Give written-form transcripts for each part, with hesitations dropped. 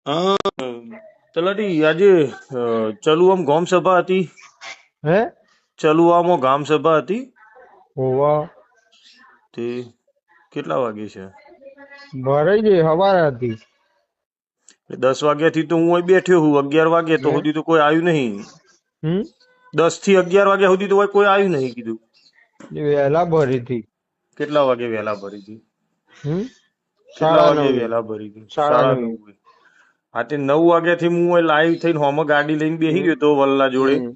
હા, તલાટી આજે ચલુઆમ ગામ સભા હતી. હે ચલુઆમાં ગામ સભા હતી. હોવા તે કેટલા વાગે છે? ભરાઈ ગઈ હવારે હતી. 10 વાગ્યાથી તો હું અહીં બેઠ્યો હું. 11 વાગે તો હે સુધી તો કોઈ આવ્યું નહીં. હમ 10 થી 11 વાગ્યા સુધી તો કોઈ આવ્યું નહીં કીધું. એ વહેલા ભરી હતી. કેટલા વાગે વહેલા ભરી હતી? હમ કેટલા સાડા વાગે નવે વહેલા ભરી હતી? સાડા નવે 9:30. હા, તે 9 વાગ્યાથી હું અહીં લાઈવ થઈને હોમાં ગાડી લઈને બેસી હમ ગયો તો વલ્લા જોડે. હમ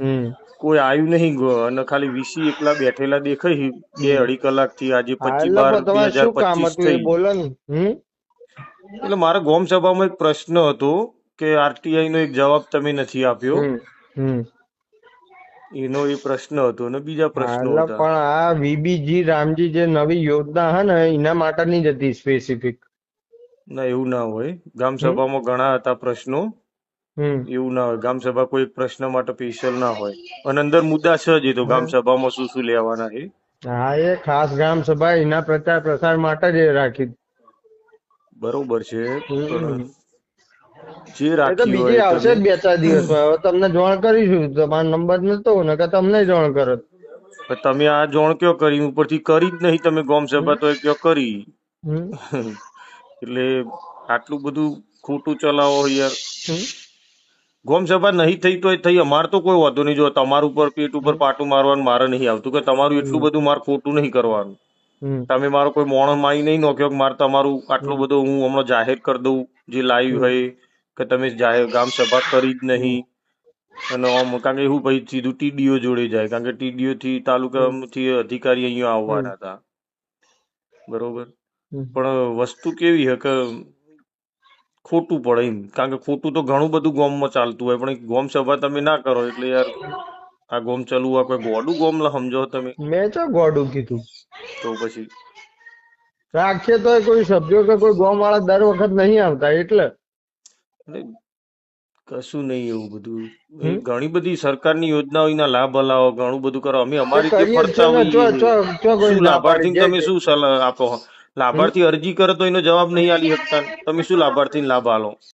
હમ કોઈ આવ્યું નહીં અને ખાલી વીસી એકલા બેઠેલા દેખાય છે. હમ 2-2.5 કલાકથી આજે હા 25 એટલે બાર પણ તમારે શું કામ 2025 હતું એ થઈ. બોલો ને. એટલે મારા ગામ સભામાં એક પ્રશ્ન હતો કે આરટીઆઈ નો એક જવાબ તમે નથી આપ્યો. હમ હમ એનો એ પ્રશ્ન હતો અને બીજા હા પ્રશ્નો એટલે હતા. પણ આ વીબીજી રામજી જે નવી યોજના હે ને એના માટે ની જ હતી સ્પેસિફિક. ના, એવું ના હોય. ગામ હમ સભામાં ઘણા હતા પ્રશ્નો. હમ એવું ના હોય. ગામ સભા કોઈ એક પ્રશ્ન માટે સ્પેશિયલ ના હોય. અને અંદર મુદ્દા છે જ. એ તો ગામ સભામાં શું શું લેવાના છે. હા એ ખાસ ગ્રામ સભા એના પ્રચાર પ્રસાર માટે જ એ રાખી. બરોબર છે, પણ હમ જે એ તો રાખી બીજી હોય આવશે તમે. જ 2-4 દિવસમાં. હવે તમને જાણ કરીશું. તમારો નંબર નતો ને કે તમને જાણ કરત. પણ તમે આ જોણ કયો કરી? ઉપરથી કરી જ નહીં તમે ગામ હમ સભા તો કયો કરી. હમ એટલે આટલું બધું ખોટું ચલાવો યાર. હમ ગામ સભા નહીં થઈ તો થઈ. અમારે તો કોઈ વાંધો નહીં. જો તમારું ઉપર પેટ ઉપર હમ પાટું મારવાનું મારે નહીં આવતું કે તમારું એટલું હમ બધું મારે ખોટું નહીં કરવાનું. હમ તમે મારો કોઈ મોણો મારી નહીં નાખ્યો કે મારે તમારું આટલું હમ બધું હું હમણાં જાહેર કરી દઉં જે લાઈવ હમ હોય કે તમે જાહેર ગામ સભા કરી જ હમ નહીં. અને આમ કારણ કે એવું પછી સીધું ટીડીઓ જોડે જાય. કારણ કે ટીડીઓ થી તાલુકાથી અધિકારી અહીંયા હમ આવવાના હતા. બરોબર. હમ પણ વસ્તુ કેવી છે કે ખોટું પડે એમ. કારણ કે ખોટું તો ઘણું બધું ગામમાં ચાલતું હોય, પણ ગામ સભા તમે ના કરો એટલે યાર આ ગોમ ચલવું આ કોઈ ગોડું ગોમ સમજો તમે. મેં તો ગોડું કીધું. તો પછી રાખીએ તો કોઈ સભ્યો કે કોઈ ગામ વાળા દર વખત નહીં આવતા એટલે. એટલે કશું નહીં એવું બધું. એ હમ ઘણી બધી સરકારની યોજનાઓના લાભ અલાવો ઘણું બધું કરો. અમે તે અમારી રીતે કરીએ જ છે ફરતા ને. હોઈએ છીએ. ચો કોઈ શું ના પાડી લાભાર્થીને જાય તમે છે. શું સલાહ આપો? હમ લાભાર્થી અરજી કરે તો એનો જવાબ નહીં આલી શકતા. તમે શું લાભાર્થીને લાભ આલો?